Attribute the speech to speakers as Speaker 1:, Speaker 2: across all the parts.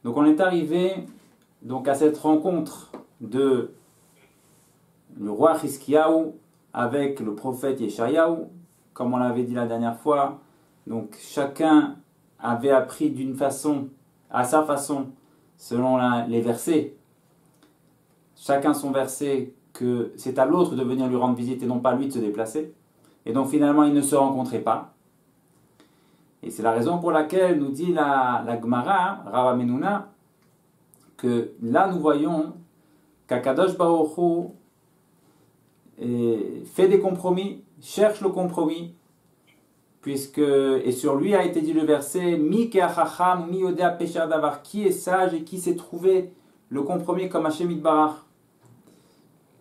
Speaker 1: Donc on est arrivé donc, à cette rencontre de le roi Hiskiyahu avec le prophète Yeshayahu, comme on l'avait dit la dernière fois. Donc chacun avait appris d'une façon, à sa façon, selon les versets. Chacun son verset, que c'est à l'autre de venir lui rendre visite et non pas lui de se déplacer. Et donc finalement ils ne se rencontraient pas. Et c'est la raison pour laquelle nous dit la Gemara, Rav Amenuna, que là nous voyons qu'Akadosh Baruch Hu fait des compromis, cherche le compromis, puisque, et sur lui a été dit le verset, Mi ke'achacham, mi yodea pesha davar, qui est sage et qui sait trouver le compromis comme Hashem Yitbarach.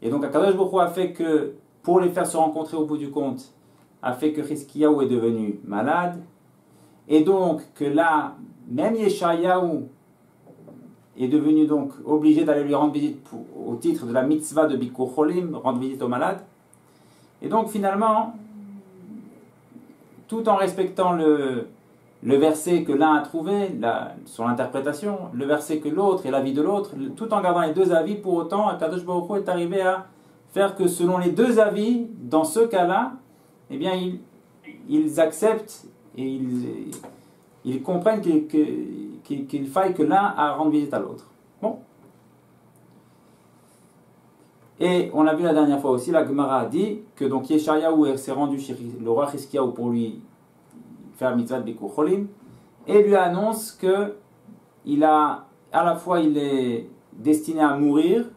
Speaker 1: Et donc Akadosh Baruch Hu a fait que, pour les faire se rencontrer au bout du compte, a fait que Hiskiyahu est devenu malade, et donc que là, même Yeshayahu est devenu donc obligé d'aller lui rendre visite au titre de la mitzvah de Bikur Cholim, rendre visite aux malades. Et donc finalement, tout en respectant le verset que l'un a trouvé, son interprétation, le verset que l'autre et l'avis de l'autre, tout en gardant les deux avis, pour autant, Akadosh Baruch Hu est arrivé à faire que selon les deux avis, dans ce cas-là, eh bien, ils acceptent et ils comprennent qu'il faille que l'un rende visite à l'autre. Bon. Et on l'a vu la dernière fois aussi, la Gemara a dit que donc Yeshayahu s'est rendu chez le roi Hiskiyahu pour lui faire mitzvah de Bikur Cholim et lui annonce que à la fois il est destiné à mourir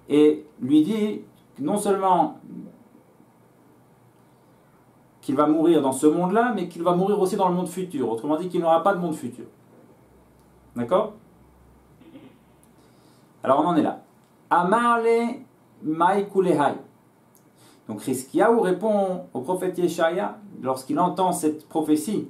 Speaker 1: et lui dit que non seulement qu'il va mourir dans ce monde-là, mais qu'il va mourir aussi dans le monde futur. Autrement dit, qu'il n'aura pas de monde futur. D'accord? Alors on en est là. Amarle Maïkulehai. Donc Hiskiyahu répond au prophète Yeshaya lorsqu'il entend cette prophétie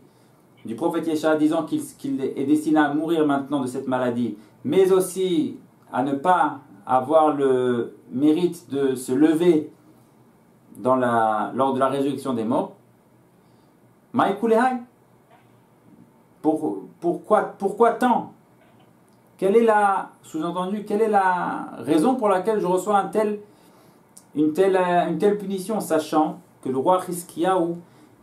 Speaker 1: du prophète Yeshaya disant qu'il est destiné à mourir maintenant de cette maladie, mais aussi à ne pas avoir le mérite de se lever lors de la résurrection des morts. Maïkulehai. Pourquoi tant? Quelle est la raison pour laquelle je reçois une telle punition, sachant que le roi Hiskiyahu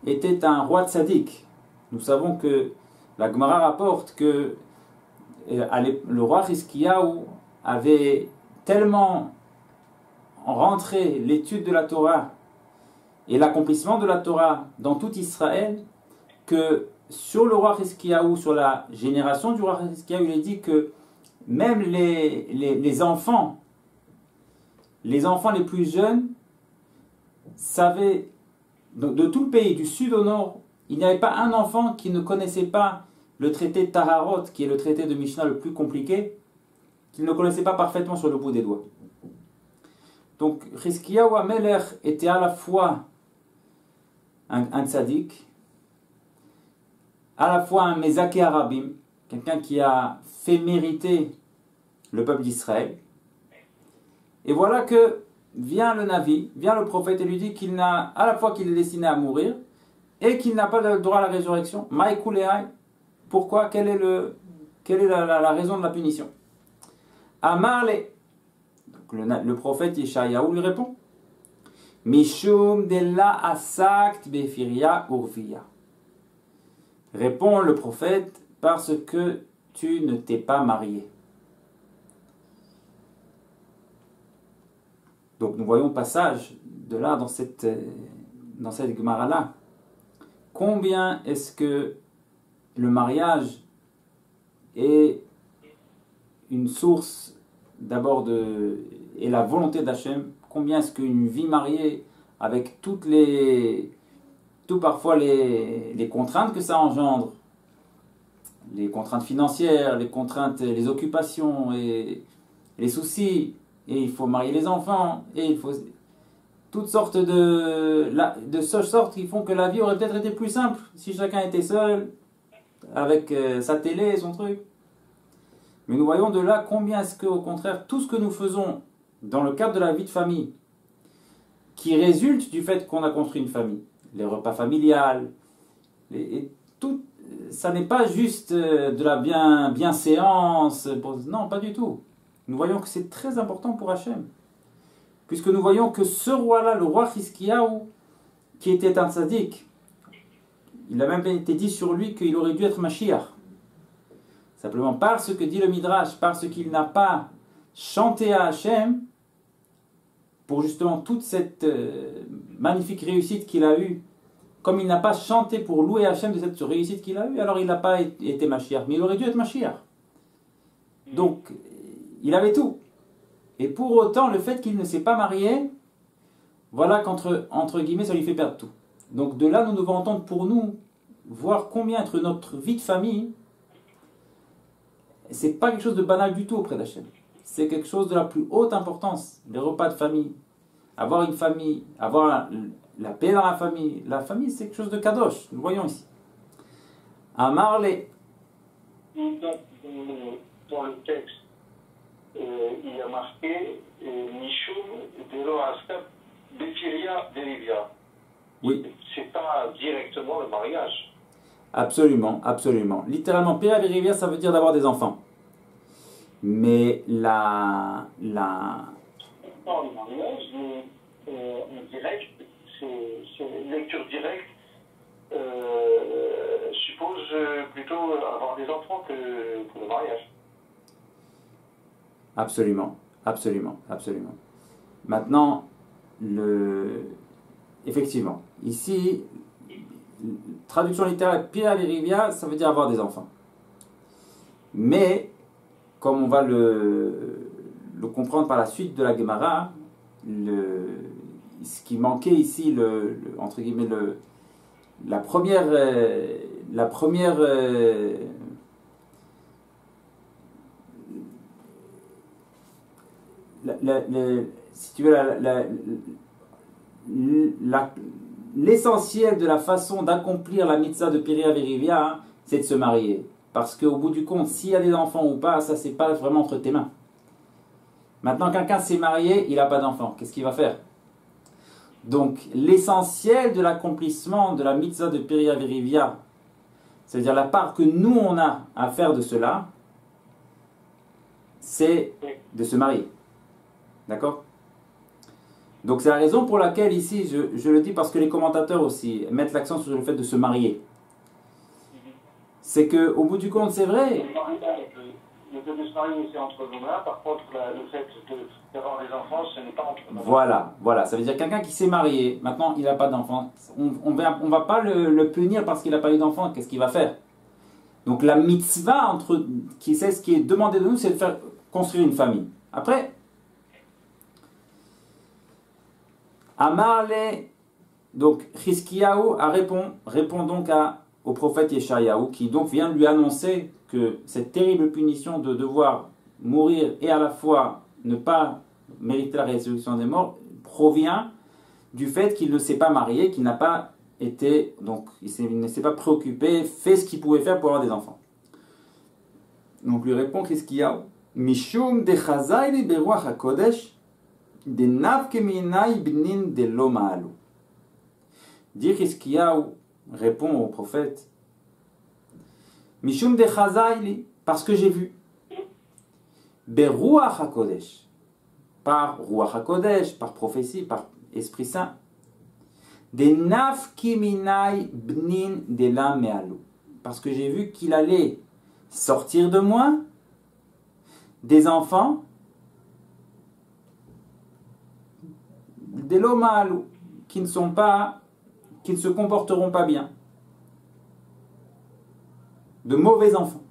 Speaker 1: était un roi tzaddik? Nous savons que la Gemara rapporte que le roi Hiskiyahu avait tellement rentré l'étude de la Torah et l'accomplissement de la Torah dans tout Israël que sur le roi Hiskiyahu, sur la génération du roi Hiskiyahu, il est dit que même les enfants les plus jeunes savaient, de tout le pays, du sud au nord, il n'y avait pas un enfant qui ne connaissait pas le traité Taharot, qui est le traité de Mishnah le plus compliqué, qu'il ne connaissait pas parfaitement sur le bout des doigts. Donc Hiskiyahu HaMelech était à la fois un tzaddik, à la fois un Mezaké Arabim, quelqu'un qui a fait mériter le peuple d'Israël. Et voilà que vient le Navi, vient le prophète et lui dit à la fois qu'il est destiné à mourir et qu'il n'a pas le droit à la résurrection. Maïkulehai. Pourquoi? Quelle est la raison de la punition? Amarle. Donc le prophète Yeshayahu lui répond. Mishum della asakt befiria urvia. Répond le prophète, parce que tu ne t'es pas marié. Donc nous voyons le passage de là dans cette Gemara-là. Combien est-ce que le mariage est une source d'abord et la volonté d'Hachem? Combien est-ce qu'une vie mariée avec parfois les contraintes que ça engendre, les contraintes financières, les occupations et les soucis, et il faut marier les enfants, et il faut toutes sortes de sortes qui font que la vie aurait peut-être été plus simple si chacun était seul, avec sa télé et son truc. Mais nous voyons de là combien est-ce qu'au contraire, tout ce que nous faisons dans le cadre de la vie de famille, qui résulte du fait qu'on a construit une famille, les repas familiales, ça n'est pas juste de la bienséance. Non, pas du tout. Nous voyons que c'est très important pour Hachem. Puisque nous voyons que ce roi-là, le roi Hiskiyahu, qui était un tzaddik, il a même été dit sur lui qu'il aurait dû être Mashiach. Simplement parce que dit le Midrash, parce qu'il n'a pas chanté à Hachem, pour justement toute cette magnifique réussite qu'il a eue, comme il n'a pas chanté pour louer Hachem de cette réussite qu'il a eue, alors il n'a pas été Mashiach, mais il aurait dû être Mashiach. Donc, il avait tout. Et pour autant, le fait qu'il ne s'est pas marié, voilà qu'entre guillemets, ça lui fait perdre tout. Donc de là, nous devons entendre pour nous, voir combien être notre vie de famille, c'est pas quelque chose de banal du tout auprès d'Hachem. C'est quelque chose de la plus haute importance. Les repas de famille, avoir une famille, avoir la paix dans la famille. La famille, c'est quelque chose de kadosh. Nous voyons ici. Amarle.
Speaker 2: Dans le texte, il y a marqué Mishum Delo Askab Befiria Derivia.
Speaker 1: Oui.
Speaker 2: C'est pas directement le mariage.
Speaker 1: Absolument, absolument. Littéralement, Pira Derivia, ça veut dire d'avoir des enfants. Mais la...
Speaker 2: Dans le mariage, en direct, c'est une lecture directe. Suppose plutôt avoir des enfants que pour le mariage.
Speaker 1: Absolument, absolument, absolument. Maintenant, effectivement, ici, traduction littérale, Pira Derivia, ça veut dire avoir des enfants. Mais, comme on va le comprendre par la suite de la Gemara, ce qui manquait ici, entre guillemets, la première si tu veux, l'essentiel de la façon d'accomplir la mitzvah de Pira Derivia, c'est de se marier. Parce qu'au bout du compte, s'il y a des enfants ou pas, ça c'est pas vraiment entre tes mains. Maintenant, quelqu'un s'est marié, il n'a pas d'enfant. Qu'est-ce qu'il va faire? Donc, l'essentiel de l'accomplissement de la mitzvah de Pira Derivia, c'est-à-dire la part que nous on a à faire de cela, c'est de se marier. D'accord? Donc, c'est la raison pour laquelle ici, je le dis parce que les commentateurs aussi mettent l'accent sur le fait de se marier. C'est qu'au bout du compte, c'est vrai.
Speaker 2: Le fait de se marier, c'est entre nos mains. Par contre, le fait d'avoir des enfants, ce n'est pas entre nos mains.
Speaker 1: Voilà. Ça veut dire quelqu'un qui s'est marié, maintenant il n'a pas d'enfant. On va pas le punir parce qu'il n'a pas eu d'enfant. Qu'est-ce qu'il va faire? Donc la mitzvah, c'est ce qui est demandé de nous, c'est de faire construire une famille. Après, Amarle, donc Hiskiyahu répond donc au prophète Yeshayahu, qui donc vient de lui annoncer que cette terrible punition de devoir mourir et à la fois ne pas mériter la résurrection des morts provient du fait qu'il ne s'est pas marié, qu'il n'a pas été, donc il ne s'est pas préoccupé, fait ce qu'il pouvait faire pour avoir des enfants. Donc lui répond Hiskiyahu, Mishum de Chazayli beruach hakodesh de navke minai bnin de lo ma'alu. Dit Hiskiyahu, répond au prophète, Mishum de Chazayli, parce que j'ai vu, Beruach HaKodesh, par Ruach HaKodesh, par prophétie, par Esprit Saint, des nafki minai bnin de la me'alu, parce que j'ai vu qu'il allait sortir de moi des enfants de lo ma'alu, qui ne se comporteront pas bien, de mauvais enfants.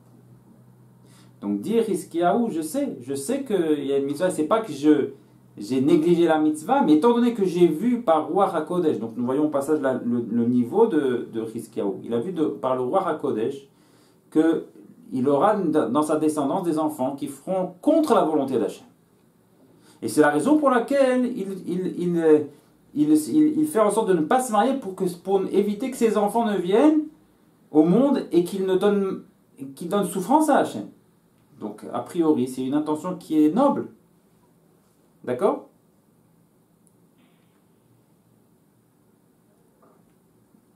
Speaker 1: Donc dire Hiskiyahu, je sais qu'il y a une mitzvah, c'est pas que j'ai négligé la mitzvah, mais étant donné que j'ai vu par Ruach HaKodesh, donc nous voyons au passage le niveau de Hiskiyahu, il a vu par le Ruach HaKodesh qu'il aura dans sa descendance des enfants qui feront contre la volonté d'Hachem. Et c'est la raison pour laquelle il fait en sorte de ne pas se marier pour éviter que ses enfants ne viennent au monde et qu'il donne souffrance à Hachem. Donc, a priori, c'est une intention qui est noble. D'accord?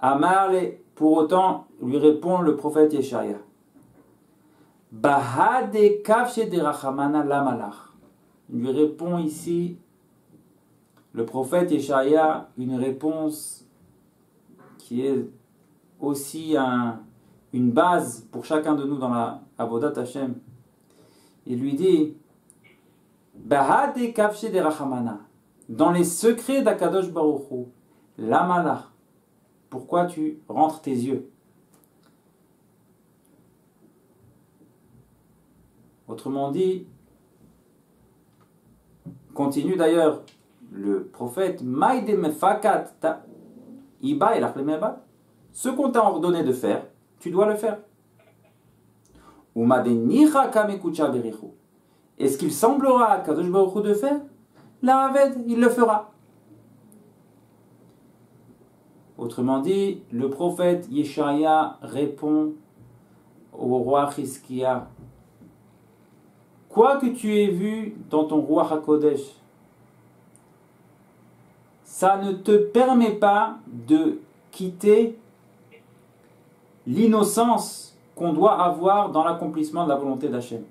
Speaker 1: Amar, pour autant, lui répond le prophète Yeshaya. Bahade kafshe de rachamana lamalach. Il lui répond ici, le prophète Yeshaya, une réponse qui est aussi une base pour chacun de nous dans la Avodat Hashem. Il lui dit, Bahade kafshe de rachamana. Dans les secrets d'Akadosh Baruch Hu, lamalach. Pourquoi tu rentres tes yeux? Autrement dit, continue d'ailleurs le prophète, ce qu'on t'a ordonné de faire, tu dois le faire. Est-ce qu'il semblera à Kadosh Baruch Hu de faire? La Haved, il le fera. Autrement dit, le prophète Yeshaya répond au roi Chizkiya, quoi que tu aies vu dans ton roi HaKodesh, ça ne te permet pas de quitter l'innocence qu'on doit avoir dans l'accomplissement de la volonté d'Hachem.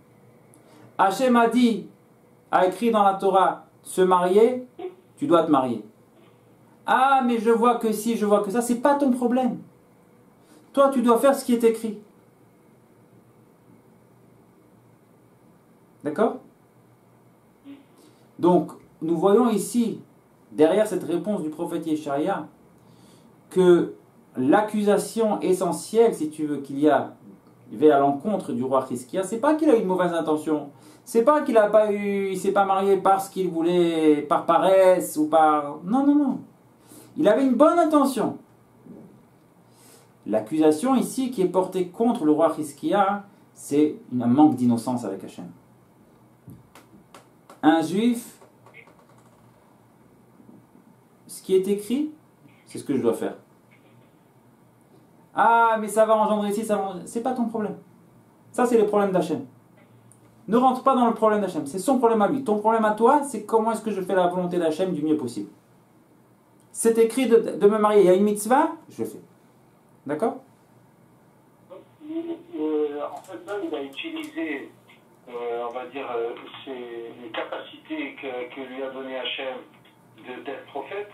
Speaker 1: Hachem a écrit dans la Torah, se marier, tu dois te marier. Ah, mais je vois que si, je vois que ça, c'est pas ton problème. Toi, tu dois faire ce qui est écrit. D'accord? Donc, nous voyons ici, derrière cette réponse du prophète Yeshaya, que l'accusation essentielle, si tu veux, qu'il y a à l'encontre du roi Chizkiya, c'est pas qu'il a eu une mauvaise intention. C'est pas qu'il a pas eu, il s'est pas marié parce qu'il voulait, par paresse ou par... Non, non, non. Il avait une bonne intention. L'accusation ici qui est portée contre le roi Chizkiya, c'est un manque d'innocence avec Hachem. Un juif, ce qui est écrit, c'est ce que je dois faire. Ah, mais ça va engendrer ici, ça va engendrer... C'est pas ton problème. Ça, c'est le problème d'Hachem. Ne rentre pas dans le problème d'Hachem. C'est son problème à lui. Ton problème à toi, c'est comment est-ce que je fais la volonté d'Hachem du mieux possible. C'est écrit de me marier. Il y a une mitzvah, je le fais. D'accord?
Speaker 2: En fait, là, il a utilisé, on va dire, les capacités que lui a donné Hachem d'être prophète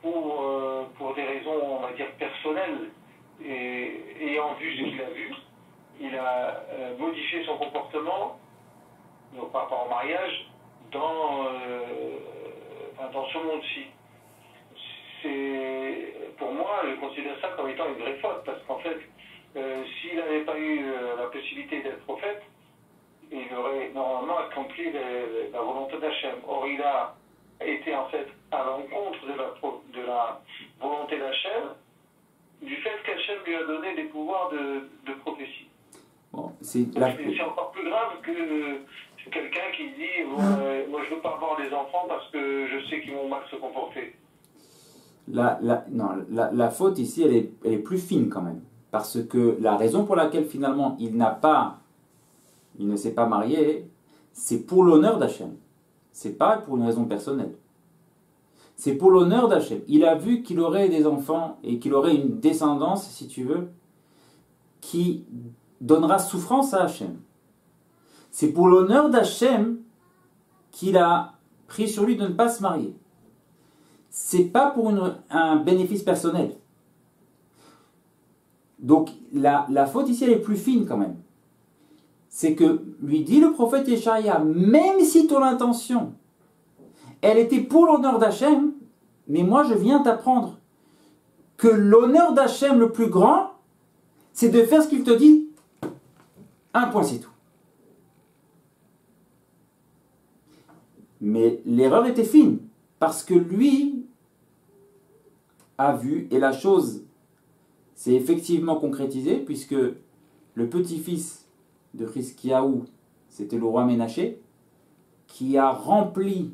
Speaker 2: pour des raisons, on va dire, personnelles. Et ayant vu ce qu'il a vu, il a modifié son comportement, donc par rapport au mariage, dans ce monde-ci. Pour moi, je considère ça comme étant une vraie faute, parce qu'en fait, s'il n'avait pas eu la possibilité d'être prophète, il aurait normalement accompli la volonté d'Hachem. Or, il a été en fait à l'encontre de la volonté d'Hachem, du fait qu'Hachem lui a donné des pouvoirs de prophétie.
Speaker 1: Bon,
Speaker 2: c'est encore plus grave que quelqu'un qui dit moi je ne veux pas avoir des enfants parce que je sais qu'ils vont mal se comporter.
Speaker 1: La faute ici, elle est plus fine quand même. Parce que la raison pour laquelle finalement il ne s'est pas marié, c'est pour l'honneur d'Hachem. C'est pas pour une raison personnelle. C'est pour l'honneur d'Hachem. Il a vu qu'il aurait des enfants et qu'il aurait une descendance, si tu veux, qui donnera souffrance à Hachem. C'est pour l'honneur d'Hachem qu'il a pris sur lui de ne pas se marier. C'est pas pour un bénéfice personnel. Donc la faute ici elle est plus fine quand même. C'est que lui dit le prophète Yeshaya, même si ton intention elle était pour l'honneur d'Hachem, mais moi je viens t'apprendre que l'honneur d'Hachem le plus grand, c'est de faire ce qu'il te dit. Un point, c'est tout. Mais l'erreur était fine, parce que lui a vu, et la chose s'est effectivement concrétisée, puisque le petit-fils de Chizkiyahu, c'était le roi Ménaché, qui a rempli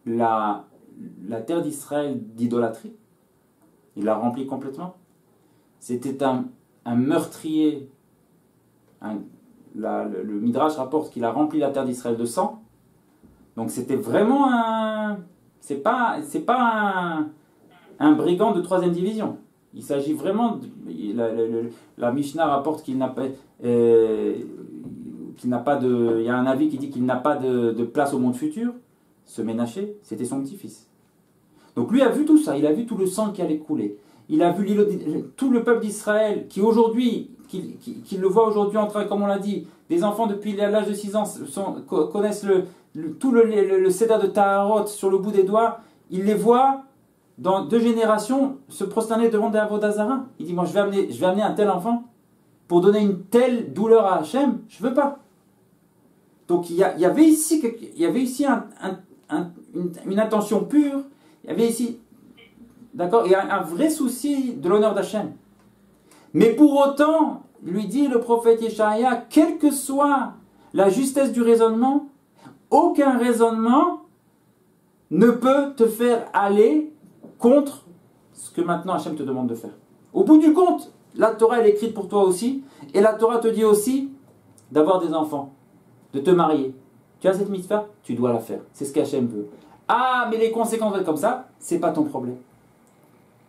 Speaker 1: la terre d'Israël d'idolâtrie. Il l'a rempli complètement. C'était un meurtrier. Le Midrash rapporte qu'il a rempli la terre d'Israël de sang. Donc c'était vraiment un un brigand de 3e division. Il s'agit vraiment, la Mishnah rapporte qu'il n'a pas, il y a un avis qui dit qu'il n'a pas de place au monde futur. Ce Ménaché, c'était son petit-fils. Donc lui a vu tout ça, il a vu tout le sang qui allait couler. Il a vu tout le peuple d'Israël qui aujourd'hui, qui le voit aujourd'hui en train, comme on l'a dit, des enfants depuis l'âge de 6 ans connaissent tout le Seder de Taharot sur le bout des doigts. Il les voit dans 2 générations se prosterner devant des Avodah Zarah. Il dit, moi je vais amener un tel enfant pour donner une telle douleur à Hachem, je ne veux pas. Donc il y avait ici une intention pure, il y avait ici, d'accord, il y a un vrai souci de l'honneur d'Hachem. Mais pour autant, lui dit le prophète Yeshaya, quelle que soit la justesse du raisonnement, aucun raisonnement ne peut te faire aller contre ce que maintenant Hachem te demande de faire. Au bout du compte, la Torah elle est écrite pour toi aussi, et la Torah te dit aussi d'avoir des enfants, de te marier. Tu as cette mitzvah, tu dois la faire. C'est ce qu'Hachem veut. Ah, mais les conséquences vont être comme ça, c'est pas ton problème.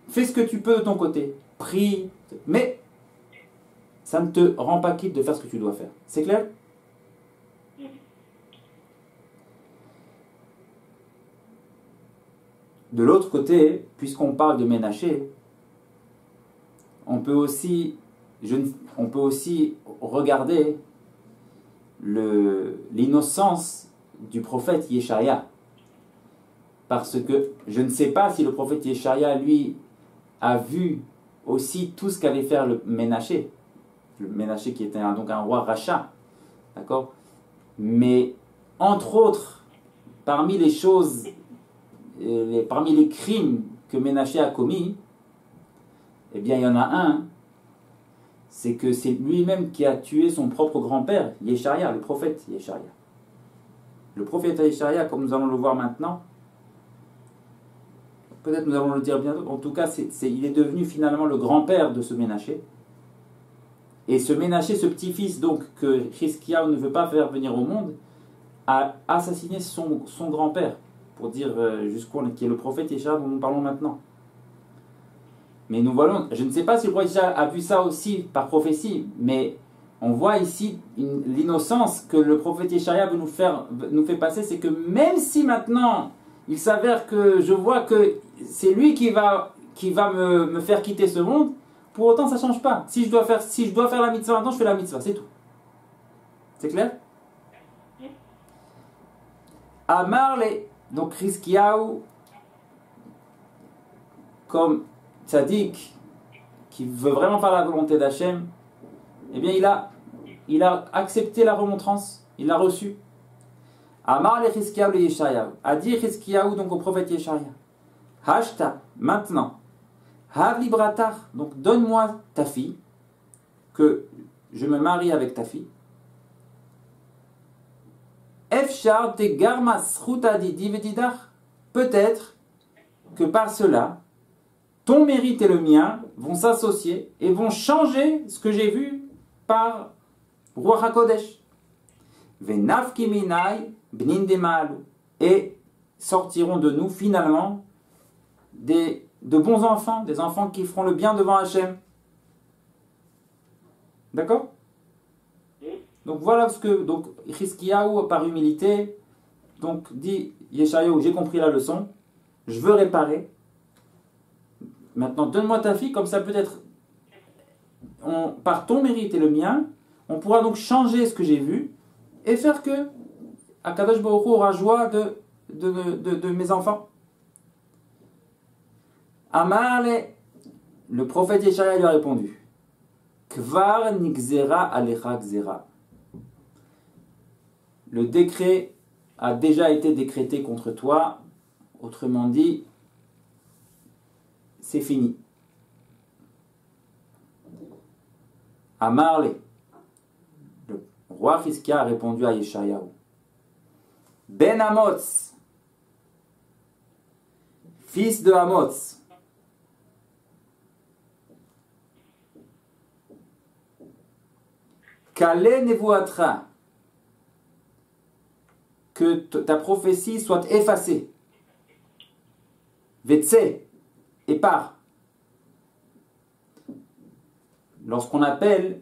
Speaker 1: Fais ce que tu peux de ton côté. Prie, mais ça ne te rend pas quitte de faire ce que tu dois faire. C'est clair? De l'autre côté, puisqu'on parle de Ménaché, on peut aussi regarder l'innocence du prophète Yeshaya. Parce que je ne sais pas si le prophète Yeshaya, lui, a vu aussi tout ce qu'allait faire le Ménaché. Le Ménaché qui était donc un roi rachat. D'accord? Mais, entre autres, parmi les choses, parmi les crimes que Ménaché a commis, eh bien, il y en a un, c'est que c'est lui-même qui a tué son propre grand-père, Yeshaya, le prophète Yeshaya. Le prophète Yeshaya, comme nous allons le voir maintenant, peut-être nous allons le dire bientôt, en tout cas, il est devenu finalement le grand-père de ce Ménaché. Et ce Ménaché, ce petit-fils donc que Chizkiyahu ne veut pas faire venir au monde, a assassiné son grand-père, pour dire jusqu'où on est, qui est le prophète Yeshaya dont nous parlons maintenant. Mais nous voyons, je ne sais pas si le prophète Yeshaya a vu ça aussi par prophétie, mais on voit ici l'innocence que le prophète Yeshaya veut nous fait passer, c'est que même si maintenant il s'avère que je vois que c'est lui qui va me faire quitter ce monde, pour autant ça ne change pas. Si je dois faire la mitzvah maintenant, je fais la mitzvah, c'est tout. C'est clair? Amarle, donc Chizkiyahu, comme tzaddik, qui veut vraiment faire la volonté d'Hachem, eh bien il a accepté la remontrance, il l'a reçu. Amar le Chizkiyahu le Yeshayahu, a dit Chizkiyahu donc au prophète Yeshaya, Hashta, maintenant, Havli bratar, donc donne-moi ta fille, que je me marie avec ta fille. Efshar te garma sruta didi vedidar, peut-être que par cela, ton mérite et le mien vont s'associer et vont changer ce que j'ai vu par Ruach HaKodesh. Venafki minai bnin demalu, et sortiront de nous finalement de bons enfants, des enfants qui feront le bien devant Hachem. D'accord? Donc voilà ce que donc Chizkiyahu par humilité donc dit Yeshayahu, j'ai compris la leçon, je veux réparer. Maintenant donne-moi ta fille, comme ça peut-être par ton mérite et le mien, on pourra donc changer ce que j'ai vu et faire que Akadosh Baruch Hu aura joie de mes enfants. Amarle, le prophète Yeshaya lui a répondu, Kvar nigzera alecha gzera. Le décret a déjà été décrété contre toi, autrement dit, c'est fini. Amarle, le roi Chizkiyahu a répondu à Yeshayahu, Ben Amoz, fils de Amoz, Kale nevuatra, que ta prophétie soit effacée. Vetse, et part. Lorsqu'on appelle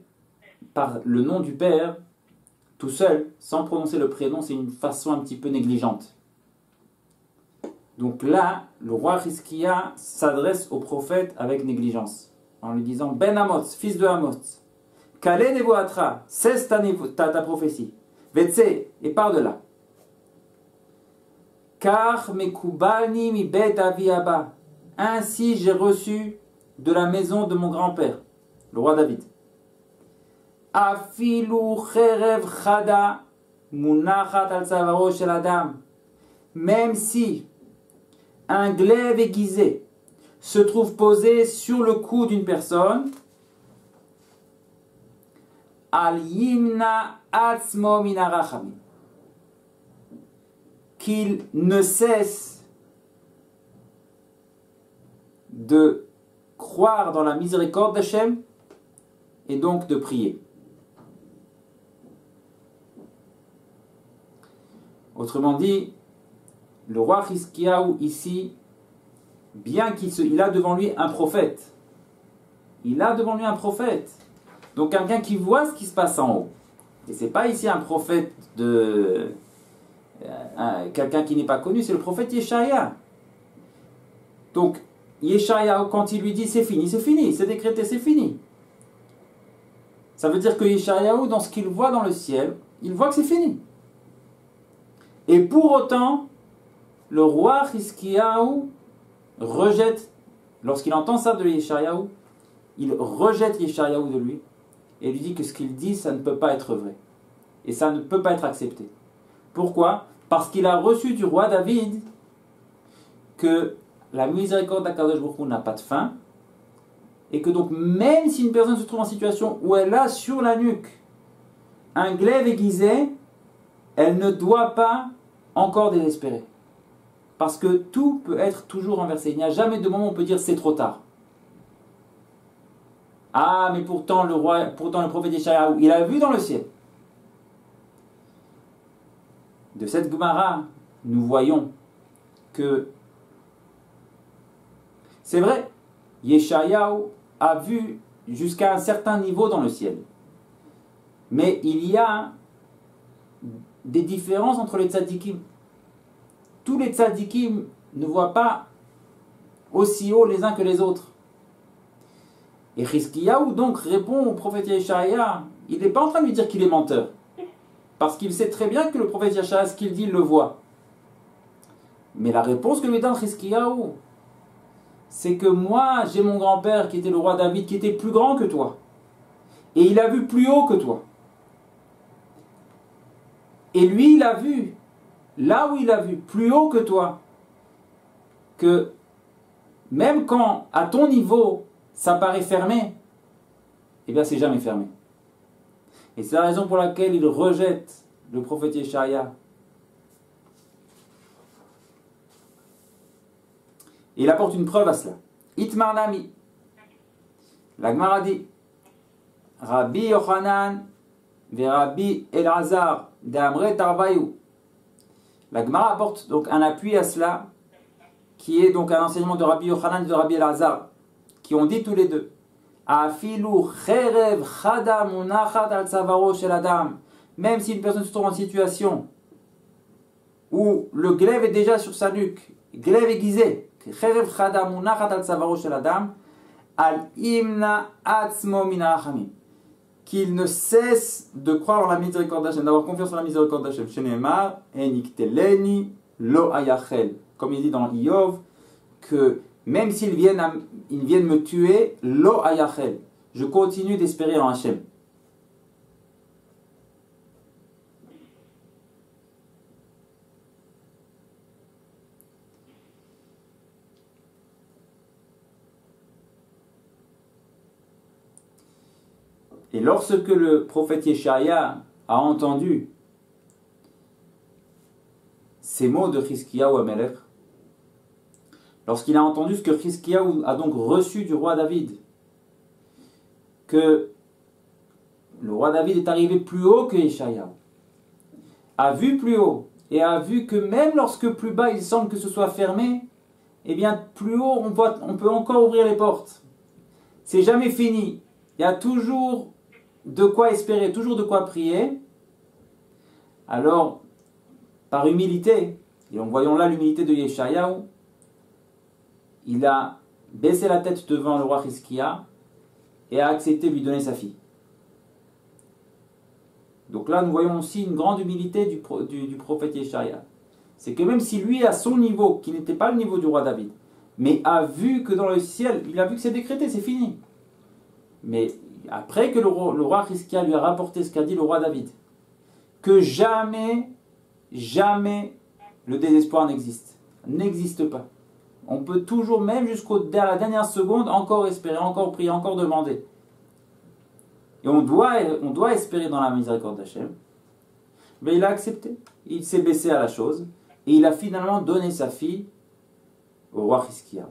Speaker 1: par le nom du Père, tout seul, sans prononcer le prénom, c'est une façon un petit peu négligente. Donc là, le roi Hizkiya s'adresse au prophète avec négligence, en lui disant « Ben Amos, fils de Amos, Kale nevoatra, cesse ta prophétie, Vetse, et pars de là. Car mekubani mi bet avi abba, ainsi j'ai reçu de la maison de mon grand-père, le roi David. Afilu cherev chada munachat al tzavaro shel adam, même si un glaive aiguisé se trouve posé sur le cou d'une personne, al yimna atzmo min harachamim, qu'il ne cesse de croire dans la miséricorde d'Hachem et donc de prier. Autrement dit, le roi Hizkiyahu ici, bien qu'il a devant lui un prophète, donc quelqu'un qui voit ce qui se passe en haut. Et c'est pas ici un prophète quelqu'un qui n'est pas connu, c'est le prophète Yeshaya. Donc Yeshaya, quand il lui dit c'est fini, c'est décrété, c'est fini. Ça veut dire que Yeshayahu, dans ce qu'il voit dans le ciel, il voit que c'est fini. Et pour autant, le roi Hizkiyahu rejette, lorsqu'il entend ça de Yeshayahu, il rejette Yeshayahu de lui et lui dit que ce qu'il dit, ça ne peut pas être vrai. Et ça ne peut pas être accepté. Pourquoi? Parce qu'il a reçu du roi David que la miséricorde d'Akadosh Baruch Hu n'a pas de fin, et que donc même si une personne se trouve en situation où elle a sur la nuque un glaive aiguisé, elle ne doit pas encore désespérer. Parce que tout peut être toujours renversé. Il n'y a jamais de moment où on peut dire c'est trop tard. Ah, mais pourtant le prophète Yeshayahu, il a vu dans le ciel. De cette Gemara, nous voyons que c'est vrai, Yeshayahu a vu jusqu'à un certain niveau dans le ciel. Mais il y a des différences entre les tzadikim. Tous les tzadikim ne voient pas aussi haut les uns que les autres. Et Hizkiyahu donc répond au prophète Yeshaya, il n'est pas en train de lui dire qu'il est menteur. Parce qu'il sait très bien que le prophète Yeshaya, ce qu'il dit, il le voit. Mais la réponse que lui donne Hizkiyahu, c'est que moi, j'ai mon grand-père qui était le roi David, qui était plus grand que toi. Et il a vu plus haut que toi. Et lui, il a vu, là où il a vu, plus haut que toi, que même quand, à ton niveau, ça paraît fermé, eh bien, c'est jamais fermé. Et c'est la raison pour laquelle il rejette le prophète Yeshaya. Et il apporte une preuve à cela. Itmar Nami. La Gemara dit, Rabbi Yochanan ve Rabbi Elazar de Amre Tarvayu. La Gemara apporte donc un appui à cela, qui est donc un enseignement de Rabbi Yochanan et de Rabbi Elazar, qui ont dit tous les deux, Afilu cherev chada munachat al tzavaro shel adam. Même si une personne se trouve en situation où le glaive est déjà sur sa nuque, glaive aiguisé, cherev chada munachat al tzavaro shel adam, al imna atzmo min ha'achamim, qu'il ne cesse de croire en la miséricorde d'Hachem, d'avoir confiance en la miséricorde d'Hachem. Shenemar enikteleni lo ayachel, comme il dit dans Iyov, que même s'ils viennent me tuer, lo ayachel, je continue d'espérer en Hachem. Et lorsque le prophète Yeshaya a entendu ces mots de Hizkiyahu Amelech, lorsqu'il a entendu ce que Hizkiyahu a donc reçu du roi David, que le roi David est arrivé plus haut que Yeshayahu, a vu plus haut, et a vu que même lorsque plus bas il semble que ce soit fermé, eh bien plus haut on peut encore ouvrir les portes. C'est jamais fini. Il y a toujours de quoi espérer, toujours de quoi prier. Alors, par humilité, et en voyant là l'humilité de Yeshayahu, il a baissé la tête devant le roi Hizkiya et a accepté de lui donner sa fille. Donc là, nous voyons aussi une grande humilité du prophète Yeshayahu. C'est que même si lui, à son niveau, qui n'était pas le niveau du roi David, mais a vu que dans le ciel, il a vu que c'est décrété, c'est fini. Mais après que le roi Hizkiya lui a rapporté ce qu'a dit le roi David, que jamais le désespoir n'existe pas. On peut toujours, même jusqu'à la dernière seconde, encore espérer, encore prier, encore demander. Et on doit espérer dans la miséricorde d'Hachem. Mais il a accepté. Il s'est baissé à la chose. Et il a finalement donné sa fille au roi Hizkiya.